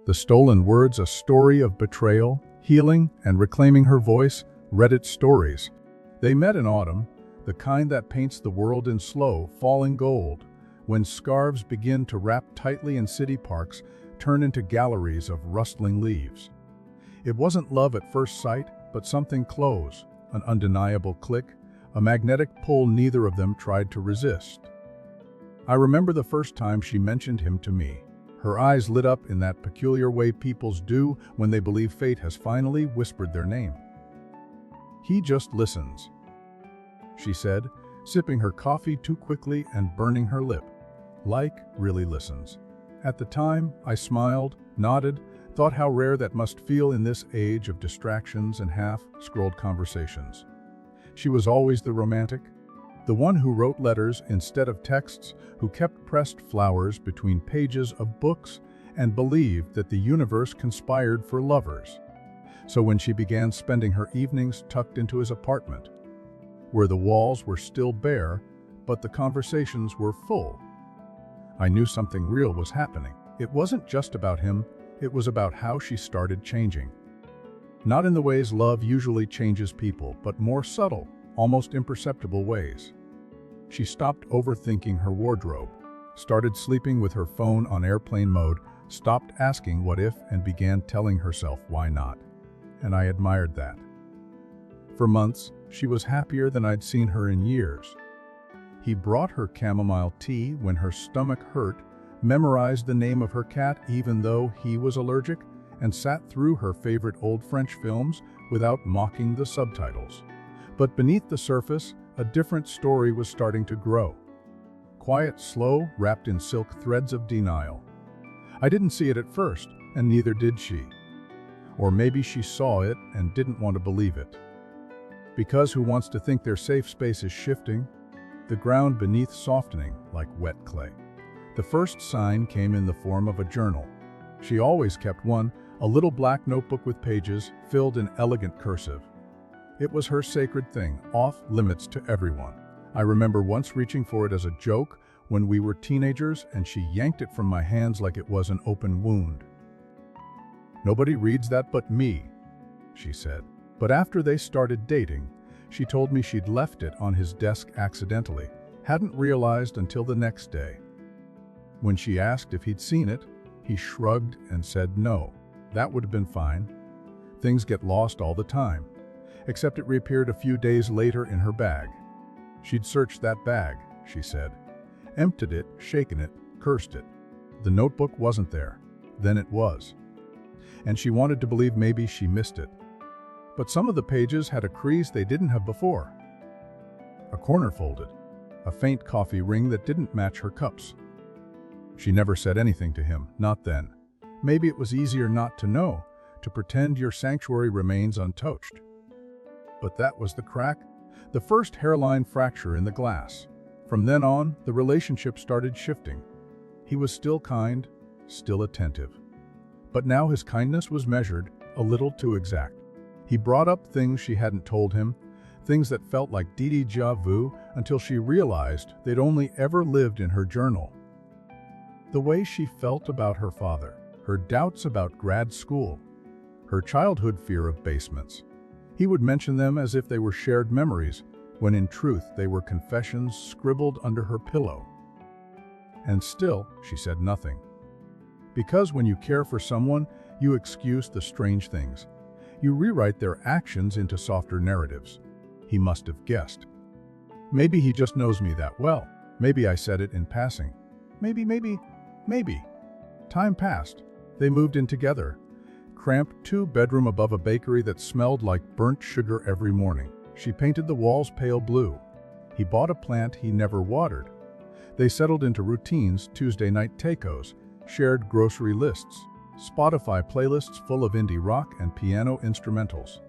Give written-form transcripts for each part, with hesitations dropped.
The Stolen Words, a story of betrayal, healing, and reclaiming her voice. Reddit stories. They met in autumn, the kind that paints the world in slow, falling gold, when scarves begin to wrap tightly and city parks turn into galleries of rustling leaves. It wasn't love at first sight, but something close, an undeniable click, a magnetic pull neither of them tried to resist. I remember the first time she mentioned him to me. Her eyes lit up in that peculiar way people's do when they believe fate has finally whispered their name. "He just listens," she said, sipping her coffee too quickly and burning her lip. Like, really listens. At the time, I smiled, nodded, thought how rare that must feel in this age of distractions and half-scrolled conversations. She was always the romantic, the one who wrote letters instead of texts, who kept pressed flowers between pages of books and believed that the universe conspired for lovers. So when she began spending her evenings tucked into his apartment, where the walls were still bare, but the conversations were full, I knew something real was happening. It wasn't just about him, it was about how she started changing. Not in the ways love usually changes people, but more subtle, almost imperceptible ways. She stopped overthinking her wardrobe, started sleeping with her phone on airplane mode, stopped asking what if, and began telling herself why not. And I admired that. For months, she was happier than I'd seen her in years. He brought her chamomile tea when her stomach hurt, memorized the name of her cat even though he was allergic, and sat through her favorite old French films without mocking the subtitles. But beneath the surface, a different story was starting to grow. Quiet, slow, wrapped in silk threads of denial. I didn't see it at first, and neither did she. Or maybe she saw it and didn't want to believe it. Because who wants to think their safe space is shifting? The ground beneath softening like wet clay. The first sign came in the form of a journal. She always kept one, a little black notebook with pages filled in elegant cursive. It was her sacred thing, off limits to everyone. I remember once reaching for it as a joke when we were teenagers, and she yanked it from my hands like it was an open wound. "Nobody reads that but me," she said. But after they started dating, she told me she'd left it on his desk accidentally, hadn't realized until the next day. When she asked if he'd seen it, he shrugged and said no. That would have been fine. Things get lost all the time. Except it reappeared a few days later in her bag. She'd searched that bag, she said. Emptied it, shaken it, cursed it. The notebook wasn't there. Then it was. And she wanted to believe maybe she missed it. But some of the pages had a crease they didn't have before. A corner folded. A faint coffee ring that didn't match her cups. She never said anything to him, not then. Maybe it was easier not to know, to pretend your sanctuary remains untouched. But that was the crack, the first hairline fracture in the glass. From then on, the relationship started shifting. He was still kind, still attentive. But now his kindness was measured, a little too exact. He brought up things she hadn't told him, things that felt like déjà vu until she realized they'd only ever lived in her journal. The way she felt about her father, her doubts about grad school, her childhood fear of basements. He would mention them as if they were shared memories, when in truth they were confessions scribbled under her pillow. And still, she said nothing. Because when you care for someone, you excuse the strange things. You rewrite their actions into softer narratives. He must have guessed. Maybe he just knows me that well. Maybe I said it in passing. Maybe. Time passed. They moved in together. Cramped two-bedroom above a bakery that smelled like burnt sugar every morning. She painted the walls pale blue. He bought a plant he never watered. They settled into routines, Tuesday night tacos, shared grocery lists, Spotify playlists full of indie rock and piano instrumentals.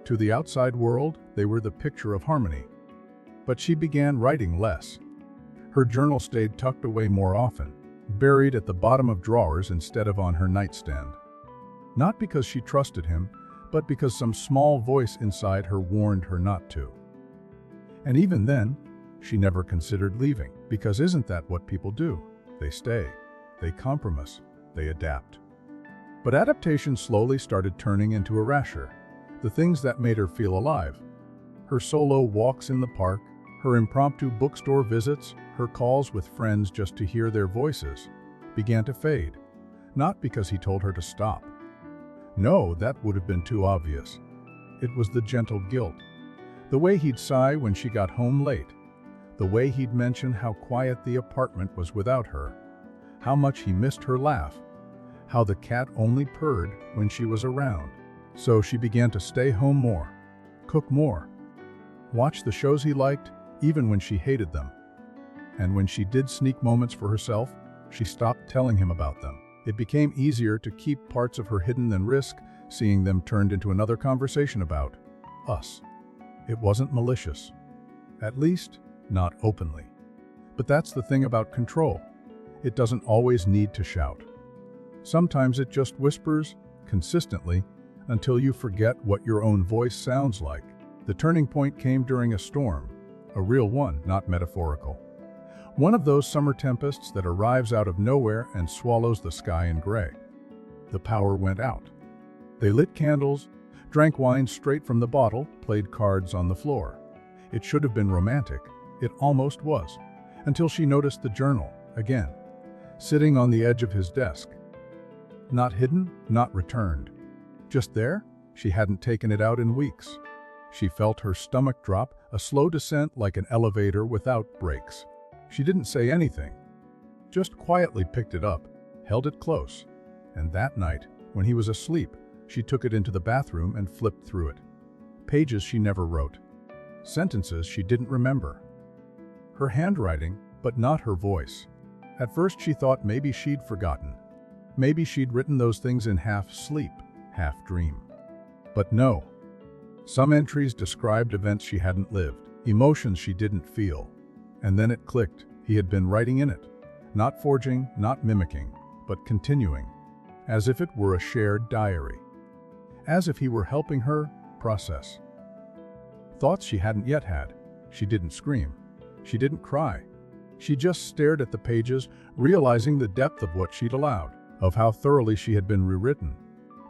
To the outside world, they were the picture of harmony. But she began writing less. Her journal stayed tucked away more often, buried at the bottom of drawers instead of on her nightstand. Not because she trusted him, but because some small voice inside her warned her not to. And even then, she never considered leaving, because isn't that what people do? They stay, they compromise, they adapt. But adaptation slowly started turning into erasure, the things that made her feel alive. Her solo walks in the park, her impromptu bookstore visits, her calls with friends just to hear their voices, began to fade. Not because he told her to stop. No, that would have been too obvious. It was the gentle guilt. The way he'd sigh when she got home late. The way he'd mention how quiet the apartment was without her. How much he missed her laugh. How the cat only purred when she was around. So she began to stay home more, cook more, watch the shows he liked, even when she hated them. And when she did sneak moments for herself, she stopped telling him about them. It became easier to keep parts of her hidden than risk seeing them turned into another conversation about us. It wasn't malicious. At least, not openly. But that's the thing about control. It doesn't always need to shout. Sometimes it just whispers, consistently, until you forget what your own voice sounds like. The turning point came during a storm, a real one, not metaphorical. One of those summer tempests that arrives out of nowhere and swallows the sky in gray. The power went out. They lit candles, drank wine straight from the bottle, played cards on the floor. It should have been romantic. It almost was, until she noticed the journal, again, sitting on the edge of his desk. Not hidden, not returned. Just there, she hadn't taken it out in weeks. She felt her stomach drop, a slow descent like an elevator without brakes. She didn't say anything, just quietly picked it up, held it close, and that night, when he was asleep, she took it into the bathroom and flipped through it. Pages she never wrote. Sentences she didn't remember. Her handwriting, but not her voice. At first she thought maybe she'd forgotten. Maybe she'd written those things in half sleep, half dream. But no. Some entries described events she hadn't lived, emotions she didn't feel. And then it clicked. He had been writing in it. Not forging, not mimicking, but continuing. As if it were a shared diary. As if he were helping her process. Thoughts she hadn't yet had. She didn't scream. She didn't cry. She just stared at the pages, realizing the depth of what she'd allowed, of how thoroughly she had been rewritten.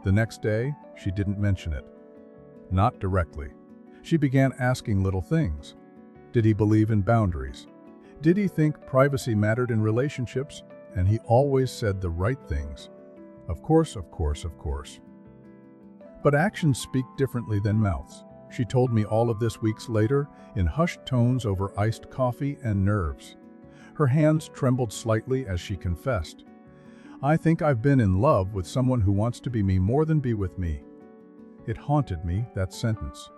The next day, she didn't mention it. Not directly. She began asking little things. Did he believe in boundaries? Did he think privacy mattered in relationships? And he always said the right things. Of course, of course, of course. But actions speak differently than mouths. She told me all of this weeks later, in hushed tones over iced coffee and nerves. Her hands trembled slightly as she confessed. I think I've been in love with someone who wants to be me more than be with me. It haunted me, that sentence.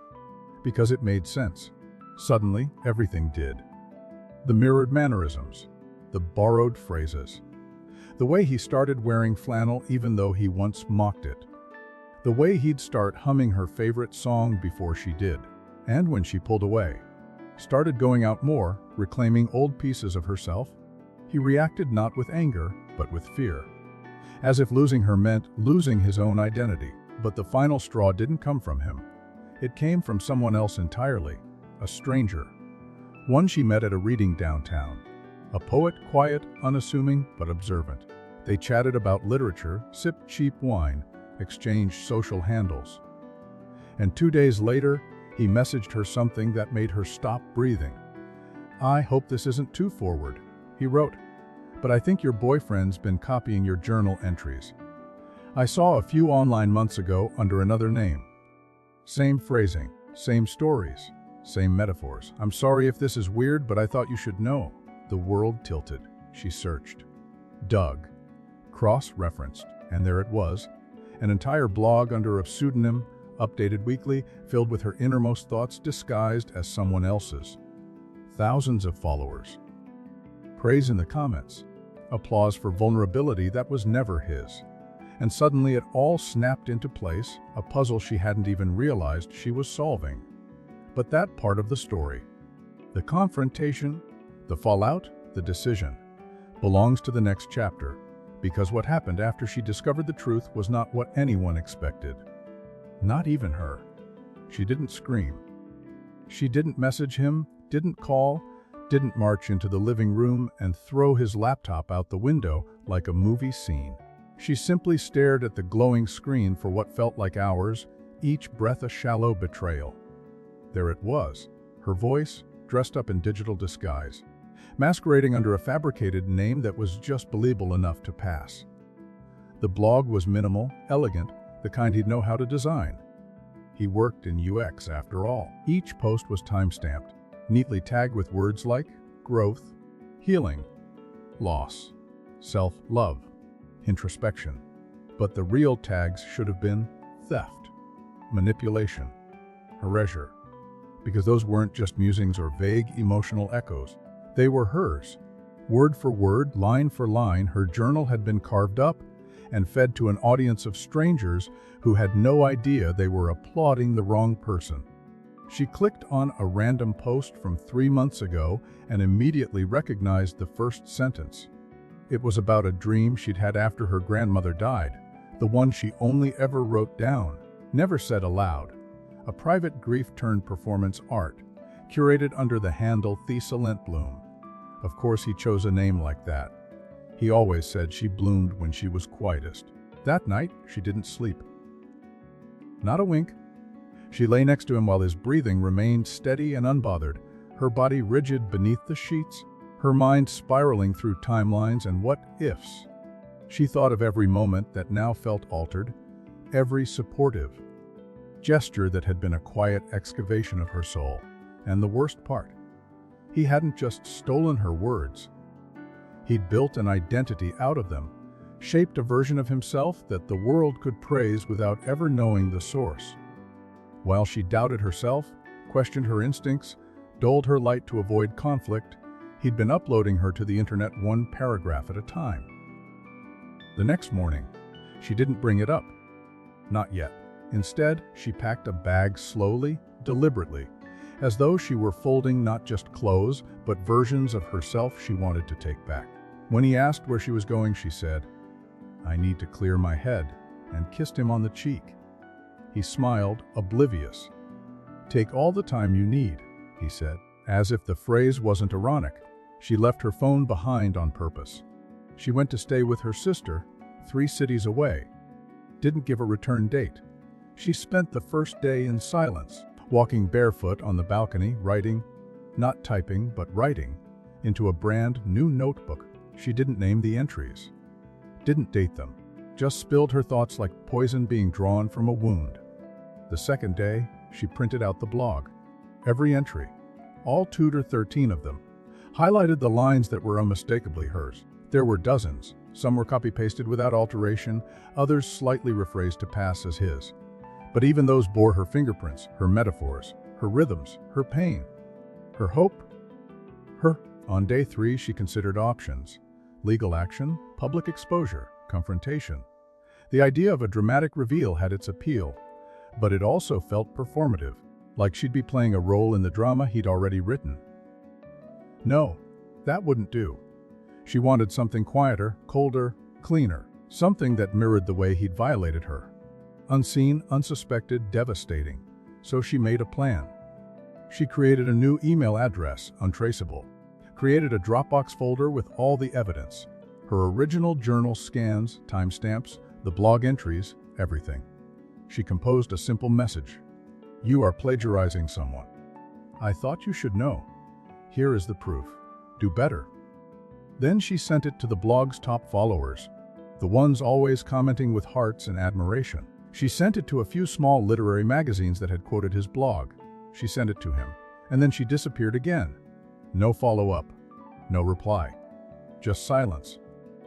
Because it made sense. Suddenly, everything did. The mirrored mannerisms. The borrowed phrases. The way he started wearing flannel even though he once mocked it. The way he'd start humming her favorite song before she did. And when she pulled away. Started going out more, reclaiming old pieces of herself. He reacted not with anger, but with fear. As if losing her meant losing his own identity. But the final straw didn't come from him. It came from someone else entirely. A stranger. One she met at a reading downtown. A poet, quiet, unassuming, but observant. They chatted about literature, sipped cheap wine, exchanged social handles. And 2 days later, he messaged her something that made her stop breathing. I hope this isn't too forward, he wrote, but I think your boyfriend's been copying your journal entries. I saw a few online months ago under another name. Same phrasing, same stories, same metaphors. I'm sorry if this is weird, but I thought you should know. The world tilted. She searched. Dug. Cross-referenced. And there it was. An entire blog under a pseudonym, updated weekly, filled with her innermost thoughts disguised as someone else's. Thousands of followers. Praise in the comments. Applause for vulnerability that was never his. And suddenly it all snapped into place, a puzzle she hadn't even realized she was solving. But that part of the story, the confrontation, the fallout, the decision, belongs to the next chapter, because what happened after she discovered the truth was not what anyone expected. Not even her. She didn't scream. She didn't message him, didn't call, didn't march into the living room and throw his laptop out the window like a movie scene. She simply stared at the glowing screen for what felt like hours, each breath a shallow betrayal. There it was, her voice, dressed up in digital disguise, masquerading under a fabricated name that was just believable enough to pass. The blog was minimal, elegant, the kind he'd know how to design. He worked in UX after all. Each post was time-stamped, neatly tagged with words like growth, healing, loss, self-love, introspection. But the real tags should have been theft, manipulation, erasure, because those weren't just musings or vague emotional echoes. They were hers. Word for word, line for line, her journal had been carved up and fed to an audience of strangers who had no idea they were applauding the wrong person. She clicked on a random post from 3 months ago and immediately recognized the first sentence. It was about a dream she'd had after her grandmother died, the one she only ever wrote down, never said aloud. A private grief-turned-performance art, curated under the handle Thesalent Bloom. Of course he chose a name like that. He always said she bloomed when she was quietest. That night, she didn't sleep. Not a wink. She lay next to him while his breathing remained steady and unbothered, her body rigid beneath the sheets, her mind spiraling through timelines and what-ifs. She thought of every moment that now felt altered, every supportive gesture that had been a quiet excavation of her soul. And the worst part, he hadn't just stolen her words. He'd built an identity out of them, shaped a version of himself that the world could praise without ever knowing the source. While she doubted herself, questioned her instincts, dulled her light to avoid conflict, he'd been uploading her to the internet one paragraph at a time. The next morning, she didn't bring it up. Not yet. Instead, she packed a bag slowly, deliberately, as though she were folding not just clothes, but versions of herself she wanted to take back. When he asked where she was going, she said, "I need to clear my head," and kissed him on the cheek. He smiled, oblivious. "Take all the time you need," he said. As if the phrase wasn't ironic, she left her phone behind on purpose. She went to stay with her sister, 3 cities away. Didn't give a return date. She spent the first day in silence, walking barefoot on the balcony, writing, not typing, but writing, into a brand new notebook. She didn't name the entries, didn't date them, just spilled her thoughts like poison being drawn from a wound. The second day, she printed out the blog. Every entry, all 2 to 13 of them, highlighted the lines that were unmistakably hers. There were dozens. Some were copy-pasted without alteration, others slightly rephrased to pass as his. But even those bore her fingerprints, her metaphors, her rhythms, her pain, her hope, her. On day 3, she considered options: legal action, public exposure, confrontation. The idea of a dramatic reveal had its appeal, but it also felt performative, like she'd be playing a role in the drama he'd already written. No, that wouldn't do. She wanted something quieter, colder, cleaner, something that mirrored the way he'd violated her. Unseen, unsuspected, devastating. So she made a plan. She created a new email address, untraceable. Created a Dropbox folder with all the evidence. Her original journal scans, timestamps, the blog entries, everything. She composed a simple message. "You are plagiarizing someone. I thought you should know. Here is the proof. Do better." Then she sent it to the blog's top followers, the ones always commenting with hearts and admiration. She sent it to a few small literary magazines that had quoted his blog. She sent it to him, and then she disappeared again. No follow-up, no reply, just silence.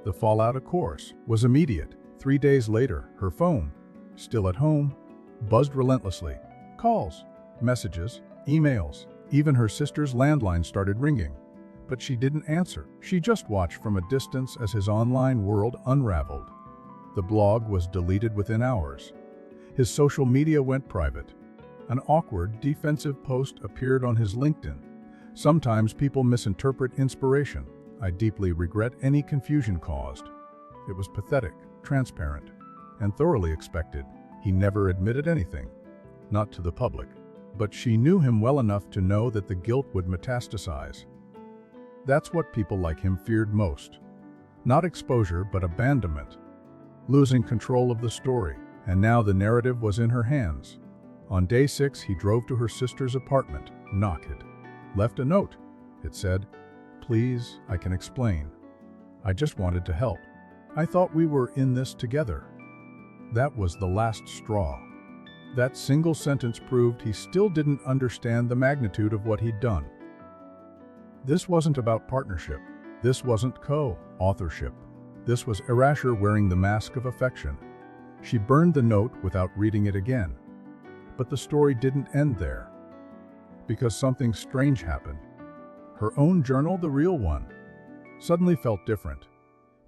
The fallout, of course, was immediate. 3 days later, her phone, still at home, buzzed relentlessly. Calls, messages, emails, even her sister's landline started ringing. But she didn't answer. She just watched from a distance as his online world unraveled. The blog was deleted within hours. His social media went private. An awkward, defensive post appeared on his LinkedIn. Sometimes people misinterpret inspiration. I deeply regret any confusion caused. It was pathetic, transparent, and thoroughly expected. He never admitted anything, not to the public. But she knew him well enough to know that the guilt would metastasize. That's what people like him feared most. Not exposure, but abandonment. losing control of the story, and now the narrative was in her hands. On day 6, he drove to her sister's apartment, knocked it, left a note. It said, "Please, I can explain. I just wanted to help. I thought we were in this together." That was the last straw. That single sentence proved he still didn't understand the magnitude of what he'd done. This wasn't about partnership. This wasn't co-authorship. This was Erasure wearing the mask of affection. She burned the note without reading it again. But the story didn't end there. Because something strange happened. Her own journal, the real one, suddenly felt different.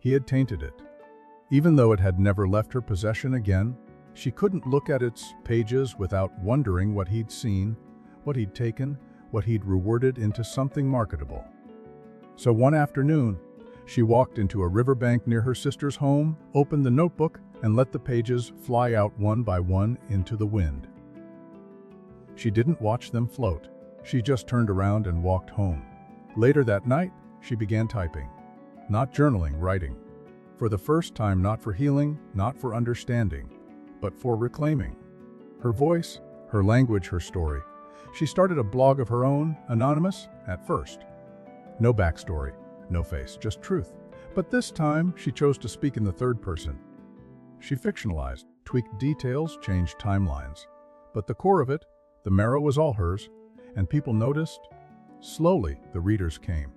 He had tainted it. Even though it had never left her possession again, she couldn't look at its pages without wondering what he'd seen, what he'd taken, what he'd reworded into something marketable. So one afternoon, she walked into a riverbank near her sister's home, opened the notebook, and let the pages fly out one by one into the wind. She didn't watch them float. She just turned around and walked home. Later that night, she began typing. Not journaling, writing. For the first time, not for healing, not for understanding, but for reclaiming. Her voice, her language, her story. She started a blog of her own, anonymous at first. No backstory, no face, just truth. But this time, she chose to speak in the third person. She fictionalized, tweaked details, changed timelines. But the core of it, the marrow, was all hers, and people noticed. Slowly, the readers came,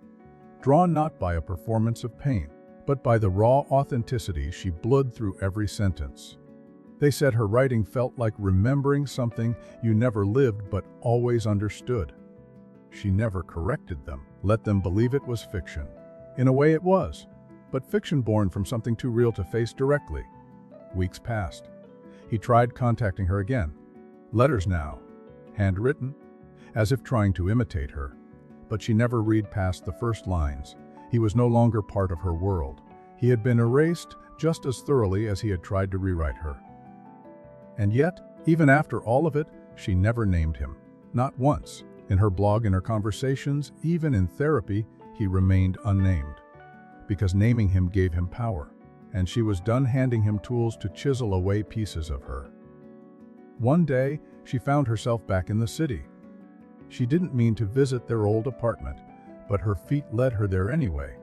drawn not by a performance of pain, but by the raw authenticity she bled through every sentence. They said her writing felt like remembering something you never lived but always understood. She never corrected them, let them believe it was fiction. In a way it was, but fiction born from something too real to face directly. Weeks passed. He tried contacting her again. Letters now, handwritten, as if trying to imitate her. But she never read past the first lines. He was no longer part of her world. He had been erased just as thoroughly as he had tried to rewrite her. And yet, even after all of it, she never named him. Not once. In her blog, in her conversations, even in therapy, he remained unnamed. Because naming him gave him power, and she was done handing him tools to chisel away pieces of her. One day, she found herself back in the city. She didn't mean to visit their old apartment, but her feet led her there anyway.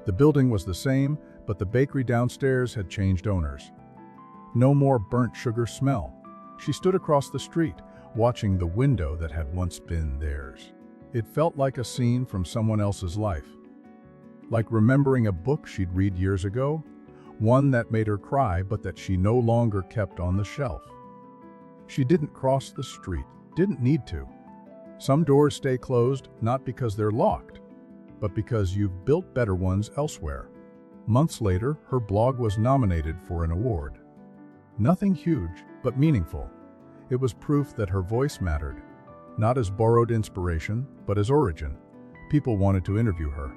The building was the same, but the bakery downstairs had changed owners. No more burnt sugar smell. She stood across the street, watching the window that had once been theirs. It felt like a scene from someone else's life. Like remembering a book she'd read years ago, one that made her cry but that she no longer kept on the shelf. She didn't cross the street, didn't need to. Some doors stay closed, not because they're locked, but because you've built better ones elsewhere. Months later, her blog was nominated for an award. Nothing huge, but meaningful. It was proof that her voice mattered, not as borrowed inspiration, but as origin. People wanted to interview her,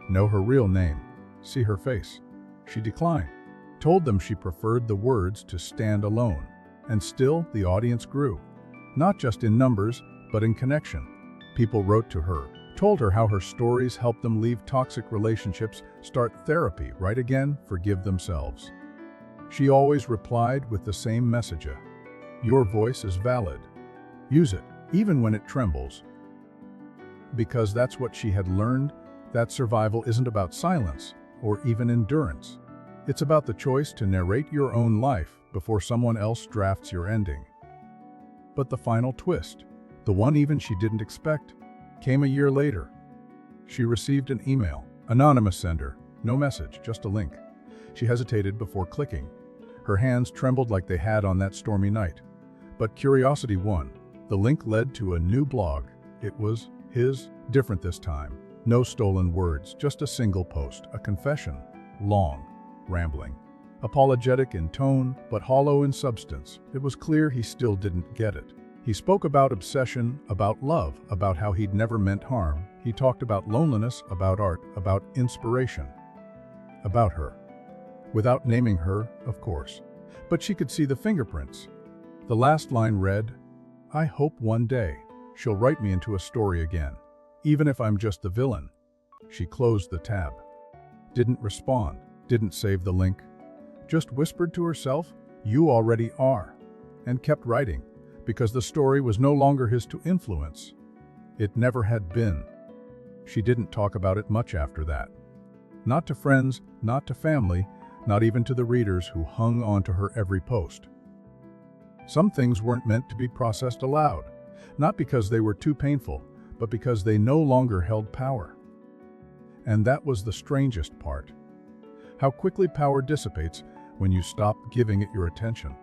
know her real name, see her face. She declined, told them she preferred the words to stand alone. And still, the audience grew. Not just in numbers, but in connection. People wrote to her, told her how her stories helped them leave toxic relationships, start therapy, write again, forgive themselves. She always replied with the same message: your voice is valid. Use it, even when it trembles. Because that's what she had learned, that survival isn't about silence or even endurance. It's about the choice to narrate your own life before someone else drafts your ending. But the final twist, the one even she didn't expect, came a year later. She received an email, anonymous sender, no message, just a link. She hesitated before clicking. Her hands trembled like they had on that stormy night. But curiosity won. The link led to a new blog. It was his, different this time. No stolen words, just a single post, a confession. Long, rambling, apologetic in tone, but hollow in substance. It was clear he still didn't get it. He spoke about obsession, about love, about how he'd never meant harm. He talked about loneliness, about art, about inspiration. About her. Without naming her, of course. But she could see the fingerprints. The last line read, "I hope one day she'll write me into a story again, even if I'm just the villain." She closed the tab. Didn't respond, didn't save the link. just whispered to herself, "You already are," and kept writing, because the story was no longer his to influence. It never had been. She didn't talk about it much after that. Not to friends, not to family, not even to the readers who hung on to her every post. Some things weren't meant to be processed aloud, not because they were too painful, but because they no longer held power. And that was the strangest part. How quickly power dissipates when you stop giving it your attention.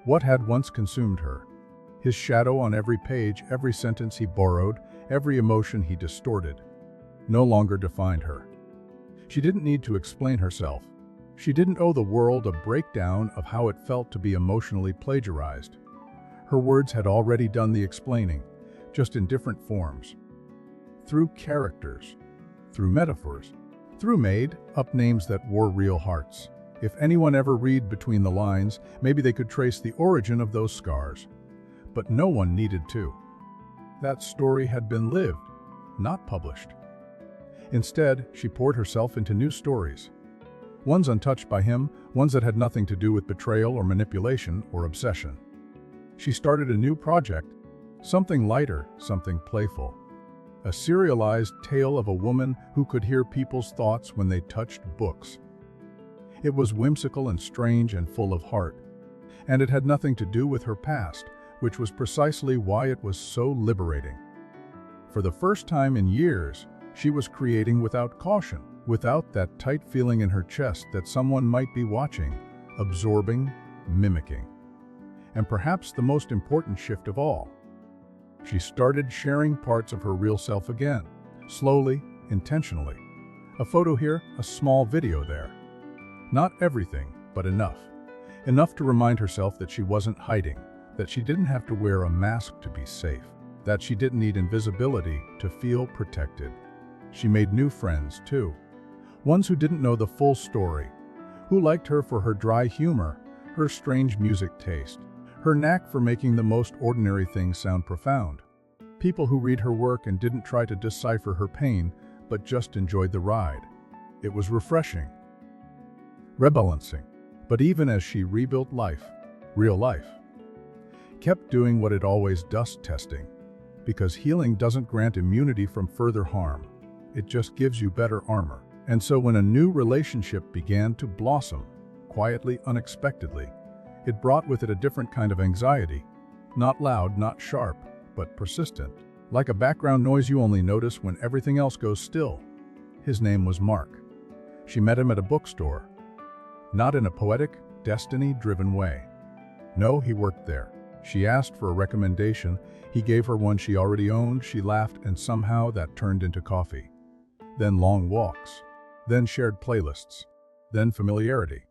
What had once consumed her? His shadow on every page, every sentence he borrowed, every emotion he distorted, no longer defined her. She didn't need to explain herself. She didn't owe the world a breakdown of how it felt to be emotionally plagiarized. Her words had already done the explaining, just in different forms. Through characters, through metaphors, through made-up names that wore real hearts. If anyone ever read between the lines, maybe they could trace the origin of those scars. But no one needed to. That story had been lived, not published. Instead, she poured herself into new stories. Ones untouched by him, ones that had nothing to do with betrayal or manipulation or obsession. She started a new project, something lighter, something playful. A serialized tale of a woman who could hear people's thoughts when they touched books. It was whimsical and strange and full of heart. And it had nothing to do with her past, which was precisely why it was so liberating. For the first time in years, she was creating without caution, without that tight feeling in her chest that someone might be watching, absorbing, mimicking. And perhaps the most important shift of all, she started sharing parts of her real self again, slowly, intentionally. A photo here, a small video there. Not everything, but enough. Enough to remind herself that she wasn't hiding, that she didn't have to wear a mask to be safe, that she didn't need invisibility to feel protected. She made new friends, too. Ones who didn't know the full story, who liked her for her dry humor, her strange music taste, her knack for making the most ordinary things sound profound. People who read her work and didn't try to decipher her pain, but just enjoyed the ride. It was refreshing, rebalancing. But even as she rebuilt life, real life, kept doing what it always does, testing. Because healing doesn't grant immunity from further harm. It just gives you better armor. And so when a new relationship began to blossom, quietly, unexpectedly, it brought with it a different kind of anxiety. Not loud, not sharp, but persistent. Like a background noise you only notice when everything else goes still. His name was Mark. She met him at a bookstore. Not in a poetic, destiny-driven way. No, he worked there. She asked for a recommendation. He gave her one she already owned. She laughed, and somehow that turned into coffee. Then long walks. Then shared playlists. Then familiarity.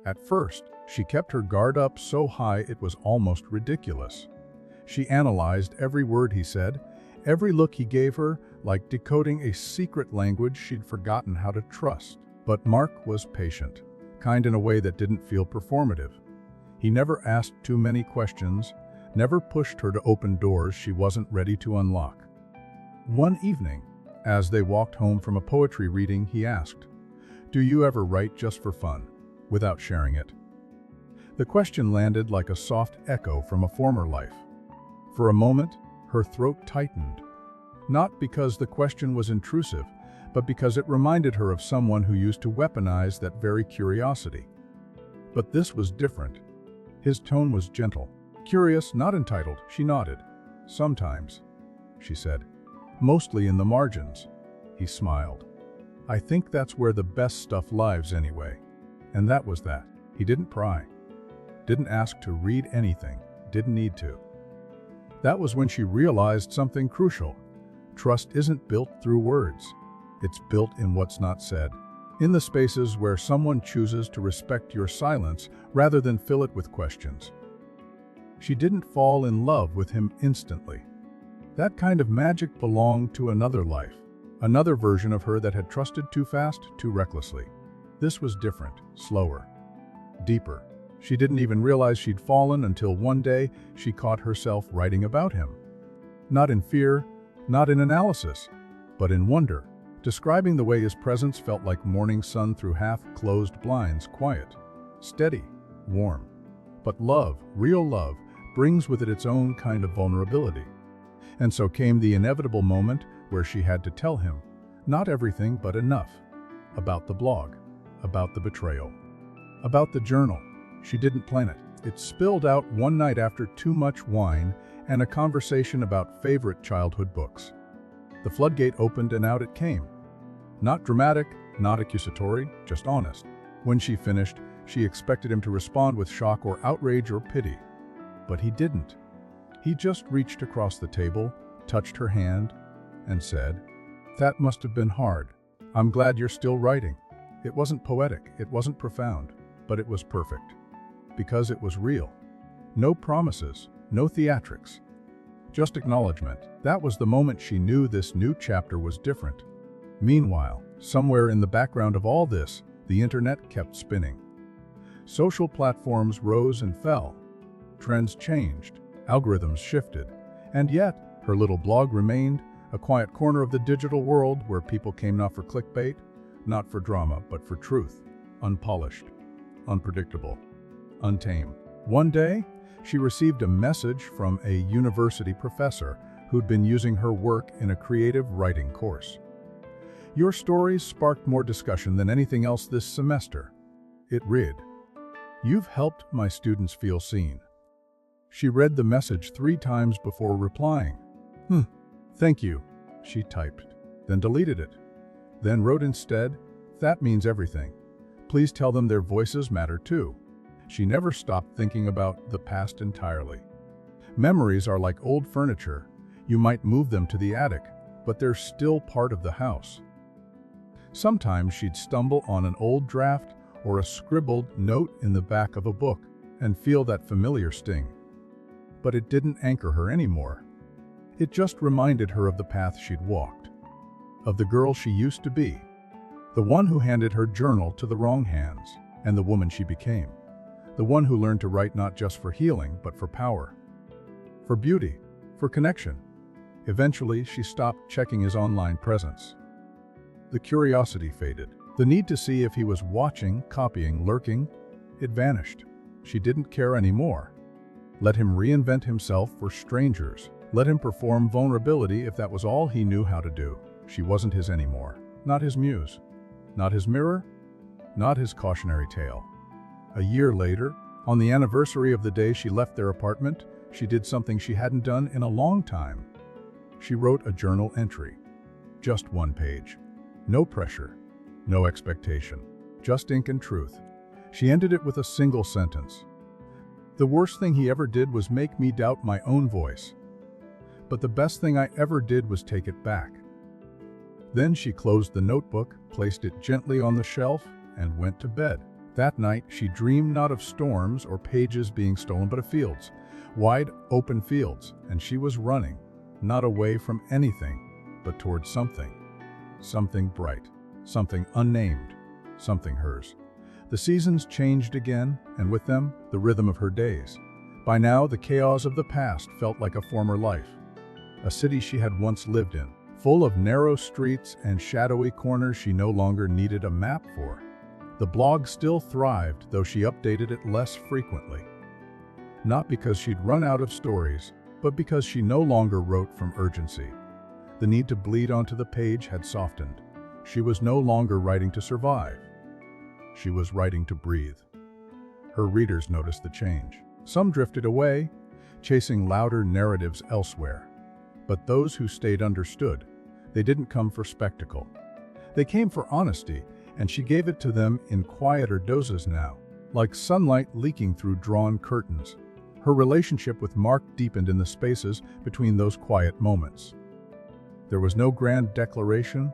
At first, she kept her guard up so high it was almost ridiculous. She analyzed every word he said, every look he gave her, like decoding a secret language she'd forgotten how to trust. But Mark was patient, kind in a way that didn't feel performative. He never asked too many questions, never pushed her to open doors she wasn't ready to unlock. One evening, as they walked home from a poetry reading, he asked, "Do you ever write just for fun, without sharing it?" The question landed like a soft echo from a former life. For a moment, her throat tightened. Not because the question was intrusive, but because it reminded her of someone who used to weaponize that very curiosity. But this was different. His tone was gentle. Curious, not entitled. She nodded. "Sometimes," she said. "Mostly in the margins." He smiled. "I think that's where the best stuff lives anyway." And that was that. He didn't pry. Didn't ask to read anything. Didn't need to. That was when she realized something crucial. Trust isn't built through words. It's built in what's not said. In the spaces where someone chooses to respect your silence rather than fill it with questions. She didn't fall in love with him instantly. That kind of magic belonged to another life, another version of her that had trusted too fast, too recklessly. This was different, slower, deeper. She didn't even realize she'd fallen until one day she caught herself writing about him. Not in fear, not in analysis, but in wonder, describing the way his presence felt like morning sun through half-closed blinds, quiet, steady, warm. But love, real love, brings with it its own kind of vulnerability. And so came the inevitable moment where she had to tell him, not everything but enough, about the blog, about the betrayal, about the journal. She didn't plan it. It spilled out one night after too much wine and a conversation about favorite childhood books. The floodgate opened and out it came. Not dramatic, not accusatory, just honest. When she finished, she expected him to respond with shock or outrage or pity. But he didn't. He just reached across the table, touched her hand, and said, "That must have been hard. I'm glad you're still writing." It wasn't poetic, it wasn't profound, but it was perfect. Because it was real. No promises, no theatrics. Just acknowledgement. That was the moment she knew this new chapter was different. Meanwhile, somewhere in the background of all this, the internet kept spinning. Social platforms rose and fell. Trends changed, algorithms shifted, and yet, her little blog remained, a quiet corner of the digital world where people came not for clickbait, not for drama, but for truth. Unpolished, unpredictable, untamed. One day, she received a message from a university professor who'd been using her work in a creative writing course. "Your stories sparked more discussion than anything else this semester," it read. "You've helped my students feel seen." She read the message 3 times before replying. Thank you," she typed, then deleted it. Then wrote instead, "That means everything. Please tell them their voices matter too." She never stopped thinking about the past entirely. Memories are like old furniture. You might move them to the attic, but they're still part of the house. Sometimes she'd stumble on an old draft or a scribbled note in the back of a book and feel that familiar sting. But it didn't anchor her anymore. It just reminded her of the path she'd walked, of the girl she used to be, the one who handed her journal to the wrong hands, and the woman she became, the one who learned to write not just for healing, but for power, for beauty, for connection. Eventually, she stopped checking his online presence. The curiosity faded. The need to see if he was watching, copying, lurking, it vanished. She didn't care anymore. Let him reinvent himself for strangers. Let him perform vulnerability if that was all he knew how to do. She wasn't his anymore. Not his muse. Not his mirror. Not his cautionary tale. A year later, on the anniversary of the day she left their apartment, she did something she hadn't done in a long time. She wrote a journal entry. Just 1 page. No pressure. No expectation. Just ink and truth. She ended it with a single sentence. "The worst thing he ever did was make me doubt my own voice. But the best thing I ever did was take it back." Then she closed the notebook, placed it gently on the shelf, and went to bed. That night, she dreamed not of storms or pages being stolen, but of fields, wide, open fields, and she was running, not away from anything, but towards something. Something bright, something unnamed, something hers. The seasons changed again, and with them, the rhythm of her days. By now, the chaos of the past felt like a former life. A city she had once lived in, full of narrow streets and shadowy corners she no longer needed a map for. The blog still thrived, though she updated it less frequently. Not because she'd run out of stories, but because she no longer wrote from urgency. The need to bleed onto the page had softened. She was no longer writing to survive. She was writing to breathe. Her readers noticed the change. Some drifted away, chasing louder narratives elsewhere. But those who stayed understood. They didn't come for spectacle. They came for honesty, and she gave it to them in quieter doses now, like sunlight leaking through drawn curtains. Her relationship with Mark deepened in the spaces between those quiet moments. There was no grand declaration,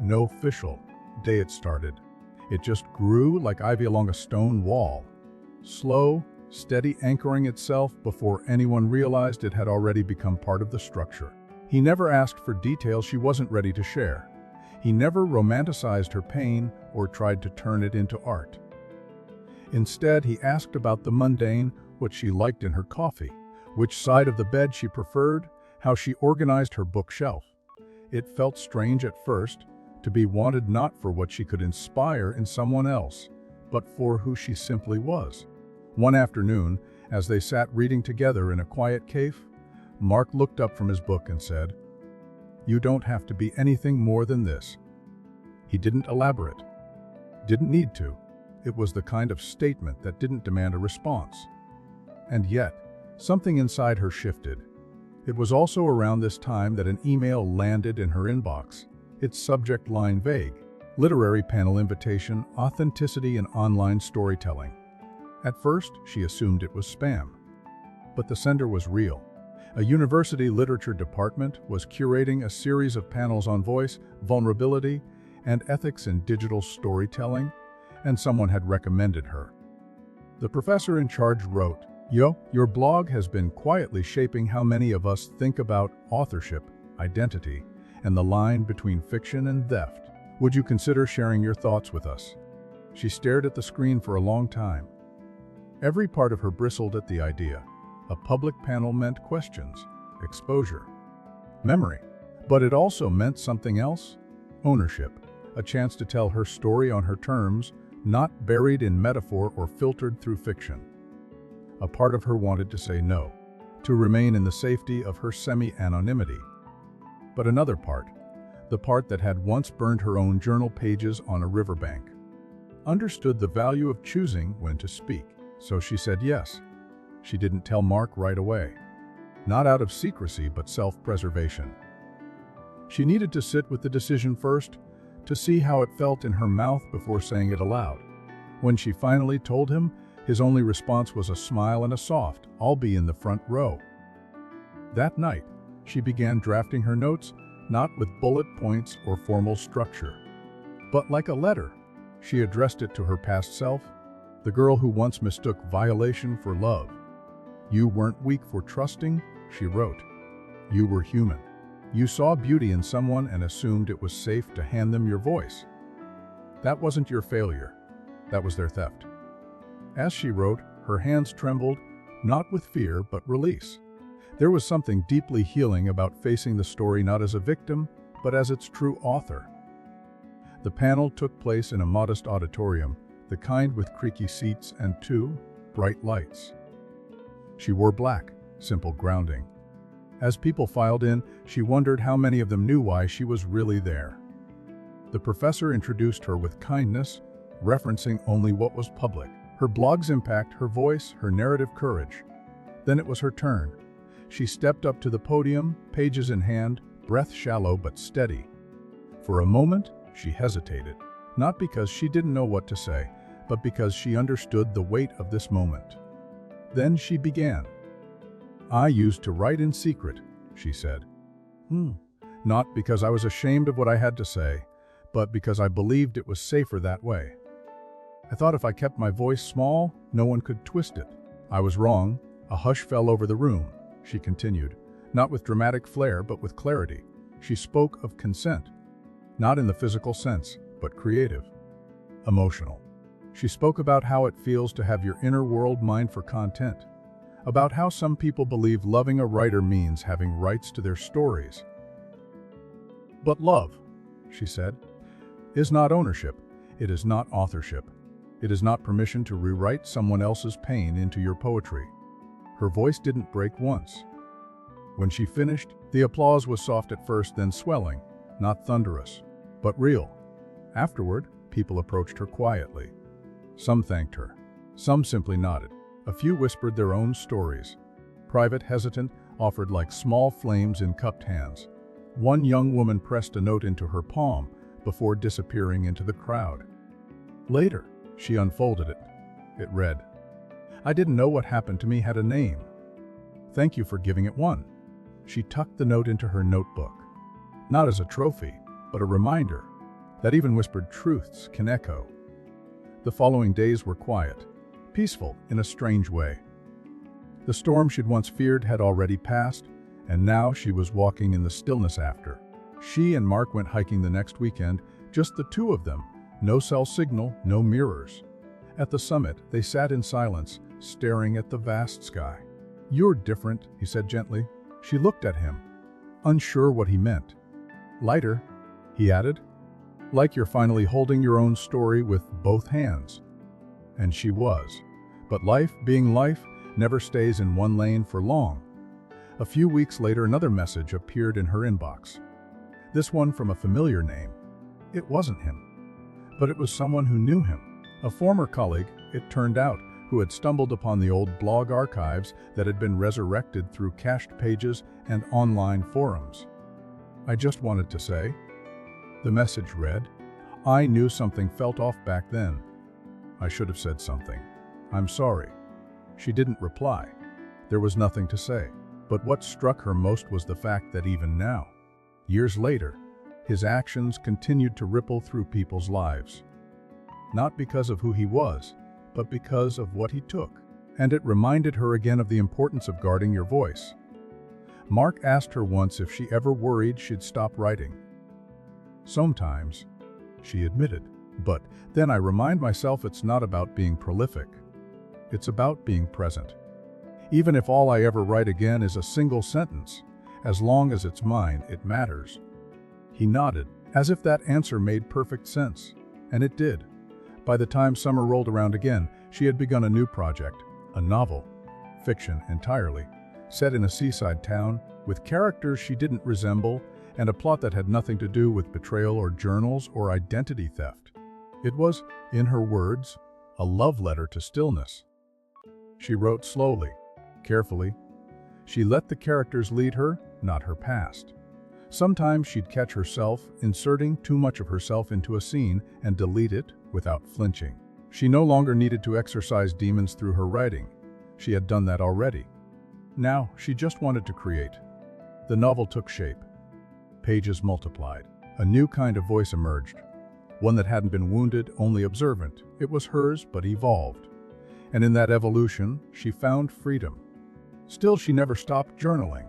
no official day it started. It just grew like ivy along a stone wall, slow, steady, anchoring itself before anyone realized it had already become part of the structure. He never asked for details she wasn't ready to share. He never romanticized her pain or tried to turn it into art. Instead, he asked about the mundane, what she liked in her coffee, which side of the bed she preferred, how she organized her bookshelf. It felt strange at first to be wanted not for what she could inspire in someone else, but for who she simply was. One afternoon, as they sat reading together in a quiet cave, Mark looked up from his book and said, "You don't have to be anything more than this." He didn't elaborate. Didn't need to. It was the kind of statement that didn't demand a response. And yet, something inside her shifted. It was also around this time that an email landed in her inbox, its subject line vague: literary panel invitation, authenticity in online storytelling. At first, she assumed it was spam. But the sender was real. A university literature department was curating a series of panels on voice, vulnerability, and ethics in digital storytelling, and someone had recommended her. The professor in charge wrote, "Yo, your blog has been quietly shaping how many of us think about authorship, identity, and the line between fiction and theft. Would you consider sharing your thoughts with us?" She stared at the screen for a long time. Every part of her bristled at the idea. A public panel meant questions, exposure, memory. But it also meant something else: ownership, a chance to tell her story on her terms, not buried in metaphor or filtered through fiction. A part of her wanted to say no, to remain in the safety of her semi-anonymity. But another part, the part that had once burned her own journal pages on a riverbank, understood the value of choosing when to speak. So she said yes. She didn't tell Mark right away. Not out of secrecy, but self-preservation. She needed to sit with the decision first, to see how it felt in her mouth before saying it aloud. When she finally told him, his only response was a smile and a soft, "I'll be in the front row." That night, she began drafting her notes, not with bullet points or formal structure, but like a letter. She addressed it to her past self, the girl who once mistook violation for love. "You weren't weak for trusting," she wrote. "You were human. You saw beauty in someone and assumed it was safe to hand them your voice. That wasn't your failure. That was their theft." As she wrote, her hands trembled, not with fear but release. There was something deeply healing about facing the story not as a victim, but as its true author. The panel took place in a modest auditorium, the kind with creaky seats and 2 bright lights. She wore black, simple grounding. As people filed in, she wondered how many of them knew why she was really there. The professor introduced her with kindness, referencing only what was public: her blog's impact, her voice, her narrative courage. Then it was her turn. She stepped up to the podium, pages in hand, breath shallow but steady. For a moment, she hesitated, not because she didn't know what to say, but because she understood the weight of this moment. Then she began. "I used to write in secret," she said. Not because I was ashamed of what I had to say, but because I believed it was safer that way. I thought if I kept my voice small, no one could twist it. I was wrong." A hush fell over the room. She continued, not with dramatic flair, but with clarity. She spoke of consent, not in the physical sense, but creative, emotional. She spoke about how it feels to have your inner world mined for content, about how some people believe loving a writer means having rights to their stories. "But love," she said, "is not ownership. It is not authorship. It is not permission to rewrite someone else's pain into your poetry." Her voice didn't break once. When she finished, the applause was soft at first, then swelling, not thunderous, but real. Afterward, people approached her quietly. Some thanked her. Some simply nodded. A few whispered their own stories. Private, hesitant, offered like small flames in cupped hands. One young woman pressed a note into her palm before disappearing into the crowd. Later, she unfolded it. It read, "I didn't know what happened to me had a name. Thank you for giving it one." She tucked the note into her notebook, not as a trophy, but a reminder that even whispered truths can echo. The following days were quiet, peaceful in a strange way. The storm she'd once feared had already passed, and now she was walking in the stillness after. She and Mark went hiking the next weekend, just the two of them, no cell signal, no mirrors. At the summit, they sat in silence, staring at the vast sky. "You're different," he said gently. She looked at him, unsure what he meant. "Lighter," he added, "like you're finally holding your own story with both hands." And she was. But life, being life, never stays in one lane for long. A few weeks later, another message appeared in her inbox. This one from a familiar name. It wasn't him, but it was someone who knew him. A former colleague, it turned out, who had stumbled upon the old blog archives that had been resurrected through cached pages and online forums. "I just wanted to say," the message read, "I knew something felt off back then. I should have said something. I'm sorry." She didn't reply. There was nothing to say. But what struck her most was the fact that even now, years later, his actions continued to ripple through people's lives. Not because of who he was, but because of what he took. And it reminded her again of the importance of guarding your voice. Mark asked her once if she ever worried she'd stop writing. "Sometimes," she admitted. "But then I remind myself it's not about being prolific. It's about being present. Even if all I ever write again is a single sentence, as long as it's mine, it matters." He nodded, as if that answer made perfect sense. And it did. By the time summer rolled around again, she had begun a new project, a novel, fiction entirely, set in a seaside town, with characters she didn't resemble, and a plot that had nothing to do with betrayal or journals or identity theft. It was, in her words, a love letter to stillness. She wrote slowly, carefully. She let the characters lead her, not her past. Sometimes she'd catch herself inserting too much of herself into a scene and delete it without flinching. She no longer needed to exorcise demons through her writing. She had done that already. Now, she just wanted to create. The novel took shape. Pages multiplied. A new kind of voice emerged. One that hadn't been wounded, only observant. It was hers, but evolved. And in that evolution, she found freedom. Still, she never stopped journaling.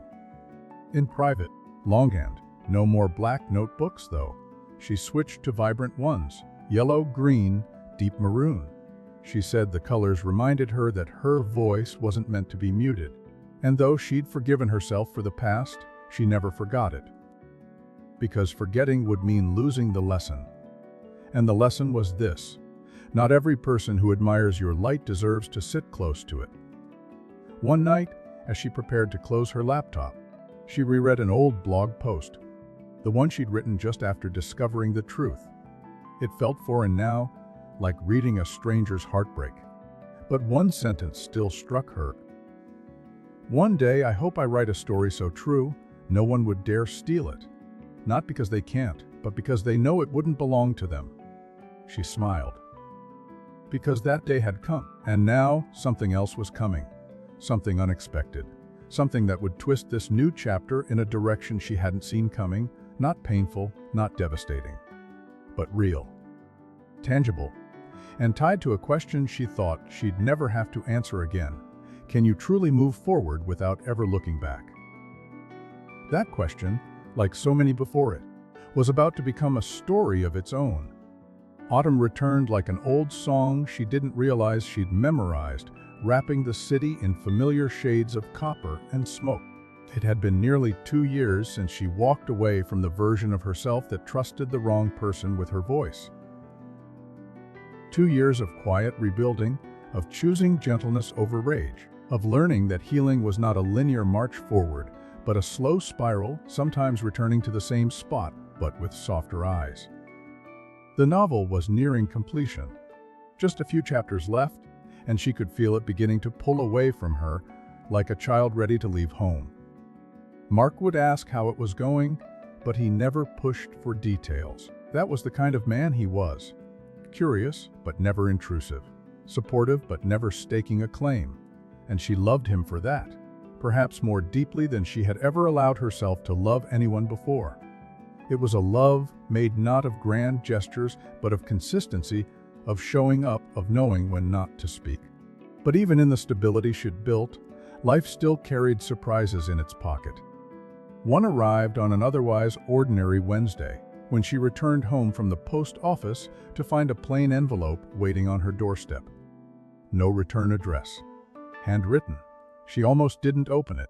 In private, longhand. No more black notebooks, though. She switched to vibrant ones. Yellow, green, deep maroon. She said the colors reminded her that her voice wasn't meant to be muted. And though she'd forgiven herself for the past, she never forgot it. Because forgetting would mean losing the lesson. And the lesson was this: not every person who admires your light deserves to sit close to it. One night, as she prepared to close her laptop, she reread an old blog post, the one she'd written just after discovering the truth. It felt foreign now, like reading a stranger's heartbreak. But one sentence still struck her. "One day I hope I write a story so true, no one would dare steal it. Not because they can't, but because they know it wouldn't belong to them." She smiled. Because that day had come, and now something else was coming. Something unexpected. Something that would twist this new chapter in a direction she hadn't seen coming, not painful, not devastating, but real, tangible, and tied to a question she thought she'd never have to answer again. Can you truly move forward without ever looking back? That question, like so many before it, was about to become a story of its own. Autumn returned like an old song she didn't realize she'd memorized, wrapping the city in familiar shades of copper and smoke. It had been nearly 2 years since she walked away from the version of herself that trusted the wrong person with her voice. 2 years of quiet rebuilding, of choosing gentleness over rage, of learning that healing was not a linear march forward, but a slow spiral, sometimes returning to the same spot, but with softer eyes. The novel was nearing completion. Just a few chapters left, and she could feel it beginning to pull away from her, like a child ready to leave home. Mark would ask how it was going, but he never pushed for details. That was the kind of man he was. Curious, but never intrusive. Supportive, but never staking a claim. And she loved him for that, perhaps more deeply than she had ever allowed herself to love anyone before. It was a love made not of grand gestures, but of consistency, of showing up, of knowing when not to speak. But even in the stability she'd built, life still carried surprises in its pocket. One arrived on an otherwise ordinary Wednesday, when she returned home from the post office to find a plain envelope waiting on her doorstep. No return address. Handwritten. She almost didn't open it.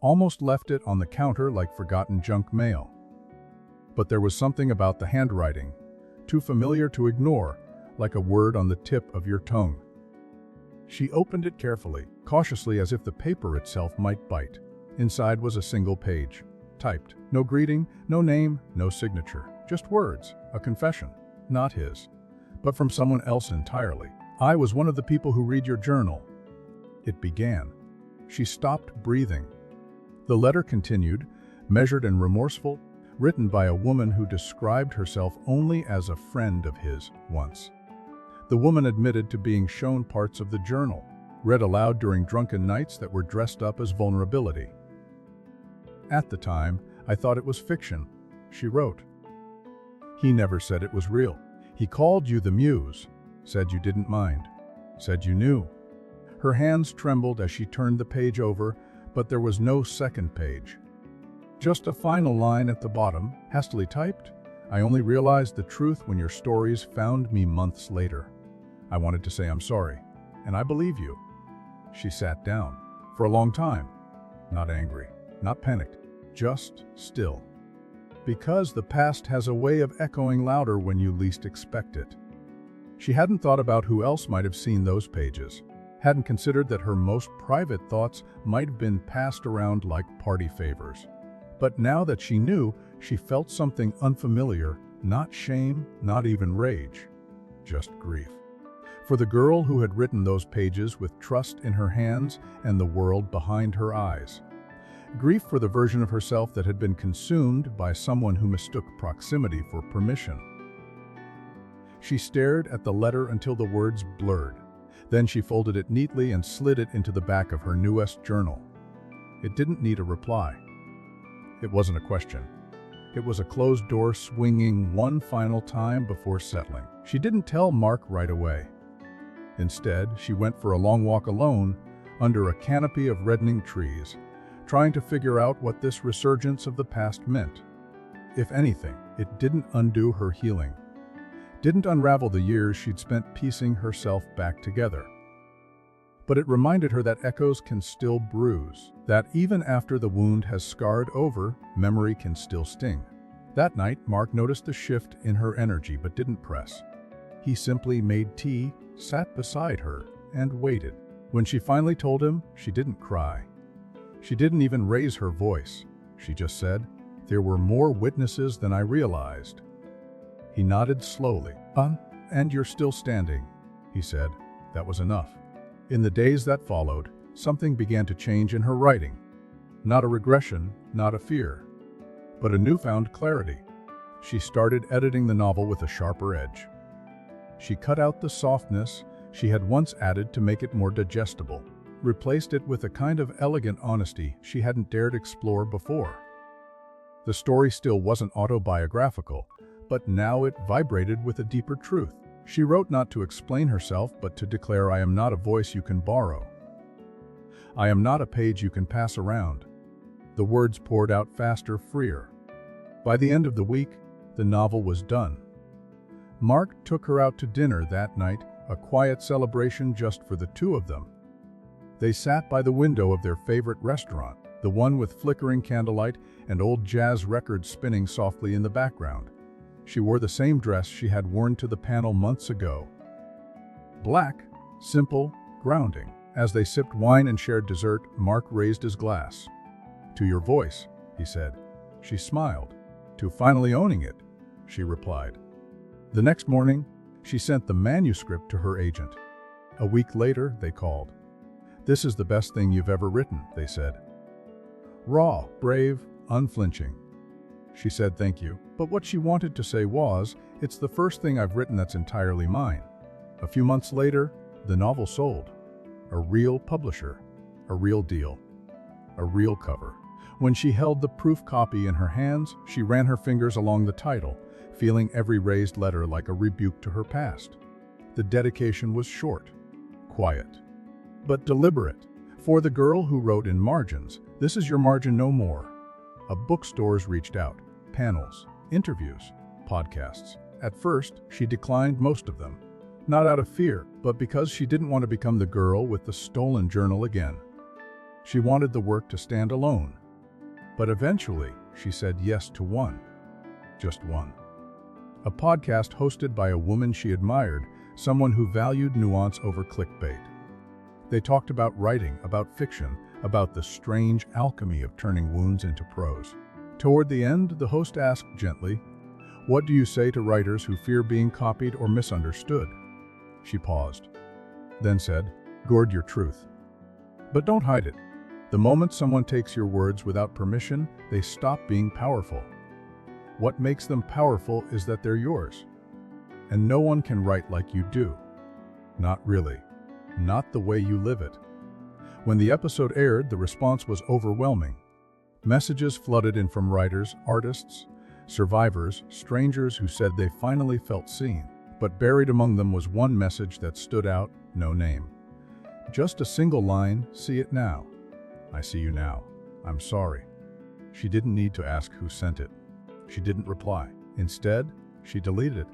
Almost left it on the counter like forgotten junk mail. But there was something about the handwriting, too familiar to ignore, like a word on the tip of your tongue. She opened it carefully, cautiously as if the paper itself might bite. Inside was a single page, typed. No greeting, no name, no signature. Just words, a confession. Not his, but from someone else entirely. I was one of the people who read your journal. It began. She stopped breathing. The letter continued, measured and remorseful, written by a woman who described herself only as a friend of his once. The woman admitted to being shown parts of the journal, read aloud during drunken nights that were dressed up as vulnerability. At the time, I thought it was fiction, she wrote. He never said it was real. He called you the muse, said you didn't mind, said you knew. Her hands trembled as she turned the page over, but there was no second page. Just a final line at the bottom, hastily typed. I only realized the truth when your stories found me months later. I wanted to say I'm sorry, and I believe you. She sat down, for a long time, not angry, not panicked, just still. Because the past has a way of echoing louder when you least expect it. She hadn't thought about who else might have seen those pages, hadn't considered that her most private thoughts might have been passed around like party favors. But now that she knew, she felt something unfamiliar, not shame, not even rage, just grief. For the girl who had written those pages with trust in her hands and the world behind her eyes. Grief for the version of herself that had been consumed by someone who mistook proximity for permission. She stared at the letter until the words blurred. Then she folded it neatly and slid it into the back of her newest journal. It didn't need a reply. It wasn't a question. It was a closed door swinging one final time before settling. She didn't tell Mark right away. Instead, she went for a long walk alone, under a canopy of reddening trees, trying to figure out what this resurgence of the past meant. If anything, it didn't undo her healing. Didn't unravel the years she'd spent piecing herself back together. But it reminded her that echoes can still bruise, that even after the wound has scarred over, memory can still sting. That night, Mark noticed the shift in her energy but didn't press. He simply made tea, sat beside her, and waited. When she finally told him, she didn't cry. She didn't even raise her voice. She just said, "There were more witnesses than I realized." He nodded slowly. And you're still standing," he said. That was enough. In the days that followed, something began to change in her writing. Not a regression, not a fear, but a newfound clarity. She started editing the novel with a sharper edge. She cut out the softness she had once added to make it more digestible, replaced it with a kind of elegant honesty she hadn't dared explore before. The story still wasn't autobiographical, but now it vibrated with a deeper truth. She wrote not to explain herself, but to declare, I am not a voice you can borrow. I am not a page you can pass around. The words poured out faster, freer. By the end of the week, the novel was done. Mark took her out to dinner that night, a quiet celebration just for the two of them. They sat by the window of their favorite restaurant, the one with flickering candlelight and old jazz records spinning softly in the background. She wore the same dress she had worn to the panel months ago. Black, simple, grounding. As they sipped wine and shared dessert, Mark raised his glass. "To your voice," he said. She smiled. "To finally owning it," she replied. The next morning, she sent the manuscript to her agent. A week later, they called. "This is the best thing you've ever written," they said. Raw, brave, unflinching. She said thank you, but what she wanted to say was, "It's the first thing I've written that's entirely mine." A few months later, the novel sold. A real publisher, a real deal, a real cover. When she held the proof copy in her hands, she ran her fingers along the title, feeling every raised letter like a rebuke to her past. The dedication was short, quiet, but deliberate. For the girl who wrote in margins, "This is your margin no more." Bookstores reached out, panels, interviews, podcasts. At first, she declined most of them. Not out of fear, but because she didn't want to become the girl with the stolen journal again. She wanted the work to stand alone. But eventually, she said yes to one. Just one. A podcast hosted by a woman she admired, someone who valued nuance over clickbait. They talked about writing, about fiction, about the strange alchemy of turning wounds into prose. Toward the end, the host asked gently, "What do you say to writers who fear being copied or misunderstood?" She paused, then said, "Guard your truth. But don't hide it. The moment someone takes your words without permission, they stop being powerful. What makes them powerful is that they're yours. And no one can write like you do. Not really. Not the way you live it." When the episode aired, the response was overwhelming. Messages flooded in from writers, artists, survivors, strangers who said they finally felt seen. But buried among them was one message that stood out, no name. Just a single line, "See it now. I see you now. I'm sorry." She didn't need to ask who sent it. She didn't reply. Instead, she deleted it.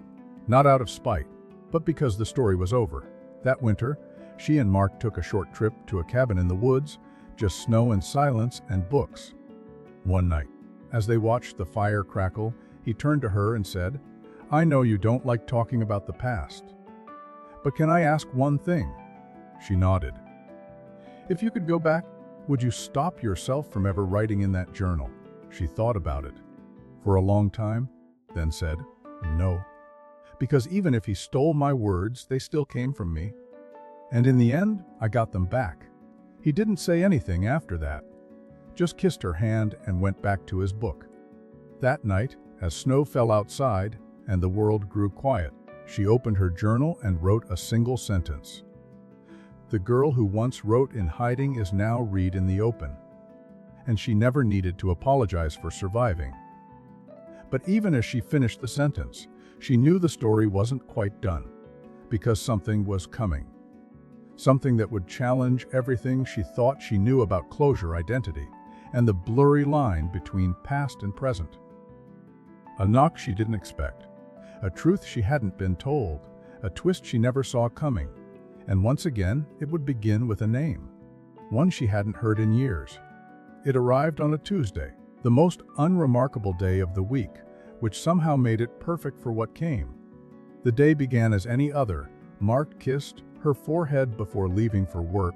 Not out of spite, but because the story was over. That winter, she and Mark took a short trip to a cabin in the woods, just snow and silence and books. One night, as they watched the fire crackle, he turned to her and said, "I know you don't like talking about the past. But can I ask one thing?" She nodded. "If you could go back, would you stop yourself from ever writing in that journal?" She thought about it for a long time, then said, "No. Because even if he stole my words, they still came from me. And in the end, I got them back." He didn't say anything after that, just kissed her hand and went back to his book. That night, as snow fell outside and the world grew quiet, she opened her journal and wrote a single sentence. "The girl who once wrote in hiding is now read in the open." And she never needed to apologize for surviving. But even as she finished the sentence, she knew the story wasn't quite done, because something was coming. Something that would challenge everything she thought she knew about closure, identity, and the blurry line between past and present. A knock she didn't expect, a truth she hadn't been told, a twist she never saw coming. And once again, it would begin with a name, one she hadn't heard in years. It arrived on a Tuesday, the most unremarkable day of the week, which somehow made it perfect for what came. The day began as any other. Mark kissed her forehead before leaving for work.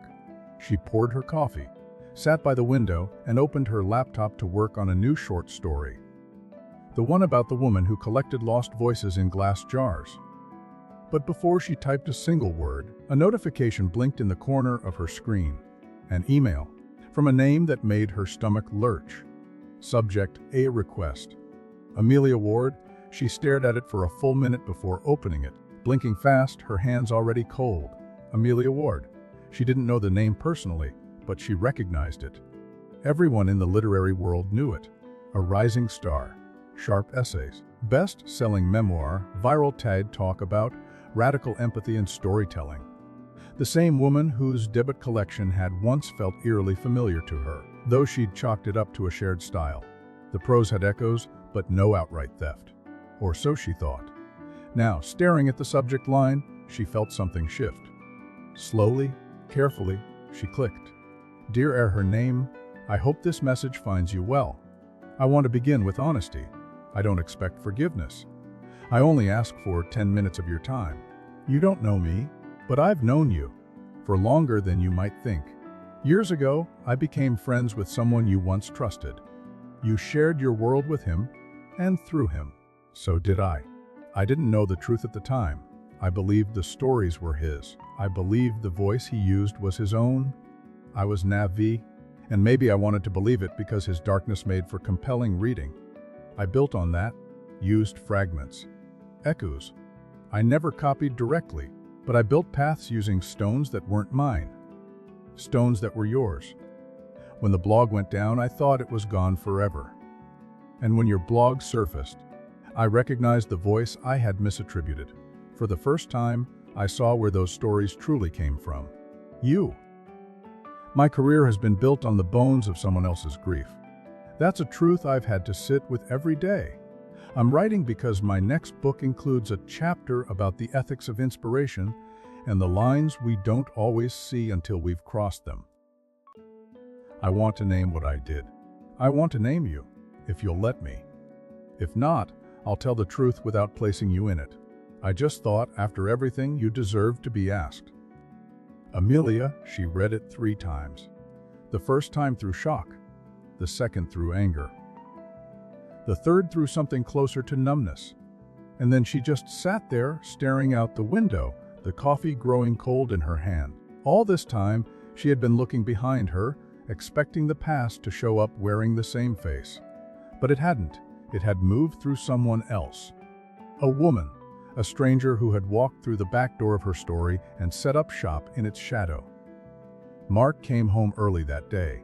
She poured her coffee, sat by the window, and opened her laptop to work on a new short story. The one about the woman who collected lost voices in glass jars. But before she typed a single word, a notification blinked in the corner of her screen. An email from a name that made her stomach lurch. Subject, "A request." Amelia Ward. She stared at it for a full minute before opening it, blinking fast, her hands already cold. Amelia Ward. She didn't know the name personally, but she recognized it. Everyone in the literary world knew it. A rising star. Sharp essays. Best-selling memoir, viral TED Talk about radical empathy and storytelling. The same woman whose debut collection had once felt eerily familiar to her, though she'd chalked it up to a shared style. The prose had echoes, but no outright theft. Or so she thought. Now, staring at the subject line, she felt something shift. Slowly, carefully, she clicked. "Dear Air," her name, "I hope this message finds you well. I want to begin with honesty. I don't expect forgiveness. I only ask for 10 minutes of your time. You don't know me, but I've known you for longer than you might think. Years ago, I became friends with someone you once trusted. You shared your world with him, and through him, so did I. I didn't know the truth at the time. I believed the stories were his. I believed the voice he used was his own. I was naive, and maybe I wanted to believe it because his darkness made for compelling reading. I built on that, used fragments, echoes. I never copied directly, but I built paths using stones that weren't mine, stones that were yours. When the blog went down, I thought it was gone forever. And when your blog surfaced, I recognized the voice I had misattributed. For the first time, I saw where those stories truly came from. You. My career has been built on the bones of someone else's grief. That's a truth I've had to sit with every day. I'm writing because my next book includes a chapter about the ethics of inspiration and the lines we don't always see until we've crossed them. I want to name what I did. I want to name you, if you'll let me. If not, I'll tell the truth without placing you in it. I just thought, after everything, you deserved to be asked. Amelia, she read it 3 times. The first time through shock, the second through anger, the third through something closer to numbness. And then she just sat there, staring out the window, the coffee growing cold in her hand. All this time, she had been looking behind her, expecting the past to show up wearing the same face. But it hadn't. It had moved through someone else. A woman, a stranger who had walked through the back door of her story and set up shop in its shadow. Mark came home early that day.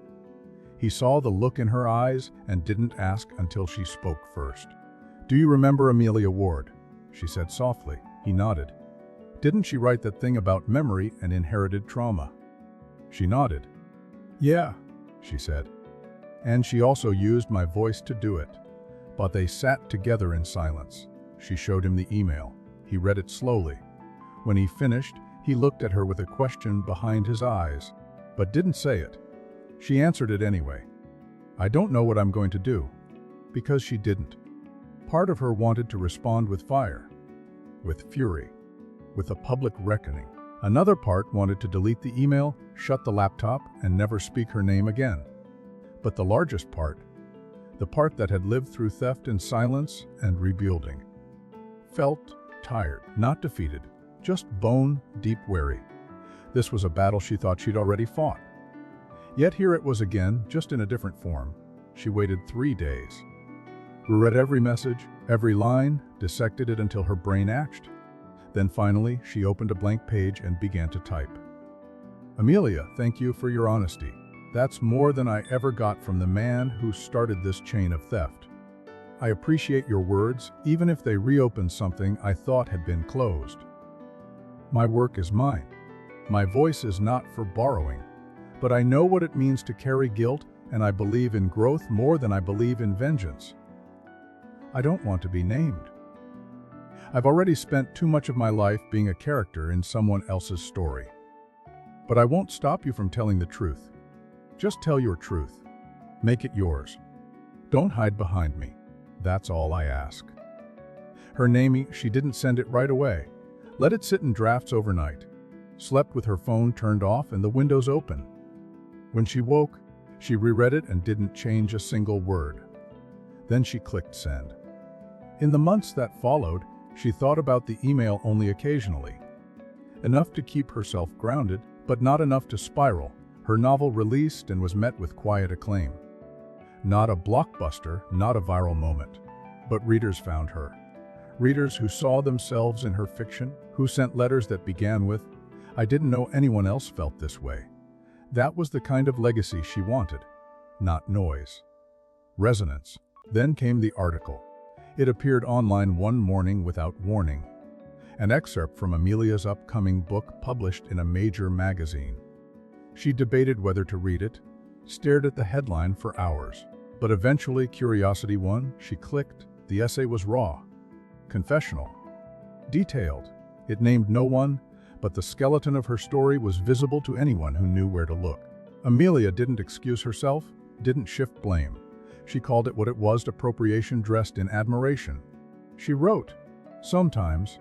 He saw the look in her eyes and didn't ask until she spoke first. "Do you remember Amelia Ward?" she said softly. He nodded. "Didn't she write that thing about memory and inherited trauma?" She nodded. "Yeah," she said. "And she also used my voice to do it." But they sat together in silence. She showed him the email. He read it slowly. When he finished, he looked at her with a question behind his eyes, but didn't say it. She answered it anyway. "I don't know what I'm going to do." Because she didn't. Part of her wanted to respond with fire, with fury, with a public reckoning. Another part wanted to delete the email, shut the laptop, and never speak her name again. But the largest part, the part that had lived through theft and silence and rebuilding, felt tired, not defeated, just bone-deep weary. This was a battle she thought she'd already fought. Yet here it was again, just in a different form. She waited 3 days. Reread every message, every line, dissected it until her brain ached. Then finally, she opened a blank page and began to type. "Amelia, thank you for your honesty. That's more than I ever got from the man who started this chain of theft. I appreciate your words, even if they reopen something I thought had been closed. My work is mine. My voice is not for borrowing. But I know what it means to carry guilt, and I believe in growth more than I believe in vengeance. I don't want to be named. I've already spent too much of my life being a character in someone else's story. But I won't stop you from telling the truth. Just tell your truth. Make it yours. Don't hide behind me. That's all I ask." Her name, she didn't send it right away. Let it sit in drafts overnight. Slept with her phone turned off and the windows open. When she woke, she reread it and didn't change a single word. Then she clicked send. In the months that followed, she thought about the email only occasionally. Enough to keep herself grounded, but not enough to spiral. Her novel released and was met with quiet acclaim. Not a blockbuster, not a viral moment. But readers found her. Readers who saw themselves in her fiction, who sent letters that began with, "I didn't know anyone else felt this way." That was the kind of legacy she wanted. Not noise. Resonance. Then came the article. It appeared online one morning without warning. An excerpt from Amelia's upcoming book published in a major magazine. She debated whether to read it, stared at the headline for hours. But eventually curiosity won. She clicked. The essay was raw, confessional, detailed. It named no one, but the skeleton of her story was visible to anyone who knew where to look. Amelia didn't excuse herself, didn't shift blame. She called it what it was, appropriation dressed in admiration. She wrote, "Sometimes,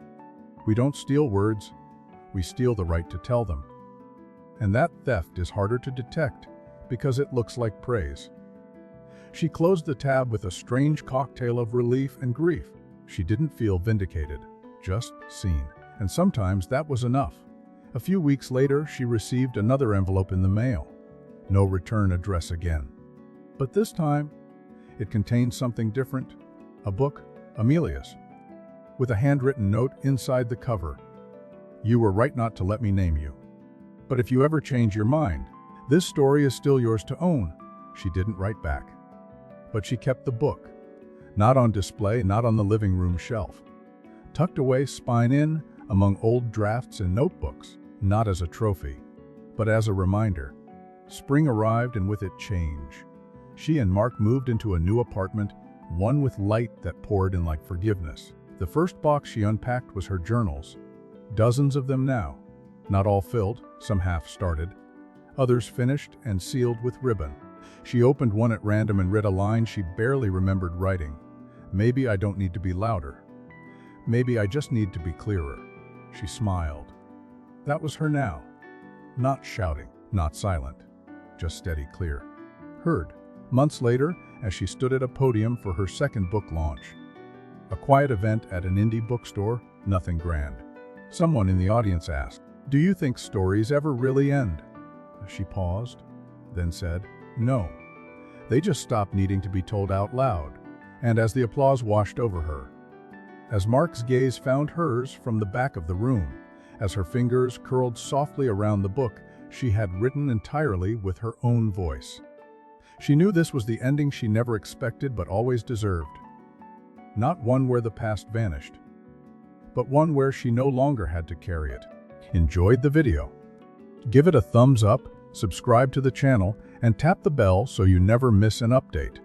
we don't steal words, we steal the right to tell them. And that theft is harder to detect because it looks like praise." She closed the tab with a strange cocktail of relief and grief. She didn't feel vindicated, just seen. And sometimes that was enough. A few weeks later, she received another envelope in the mail. No return address again. But this time, it contained something different. A book, Amelia's, with a handwritten note inside the cover. "You were right not to let me name you. But if you ever change your mind, this story is still yours to own." She didn't write back. But she kept the book. Not on display, not on the living room shelf. Tucked away, spine in, among old drafts and notebooks. Not as a trophy, but as a reminder. Spring arrived and with it change. She and Mark moved into a new apartment, one with light that poured in like forgiveness. The first box she unpacked was her journals. Dozens of them now. Not all filled, some half-started. Others finished and sealed with ribbon. She opened one at random and read a line she barely remembered writing. "Maybe I don't need to be louder. Maybe I just need to be clearer." She smiled. That was her now. Not shouting, not silent, just steady, clear. Heard, months later, as she stood at a podium for her second book launch. A quiet event at an indie bookstore, nothing grand. Someone in the audience asked, "Do you think stories ever really end?" She paused, then said, "No. They just stop needing to be told out loud." And as the applause washed over her, as Mark's gaze found hers from the back of the room, as her fingers curled softly around the book she had written entirely with her own voice, she knew this was the ending she never expected but always deserved. Not one where the past vanished, but one where she no longer had to carry it. Enjoyed the video? Give it a thumbs up, subscribe to the channel, and tap the bell so you never miss an update.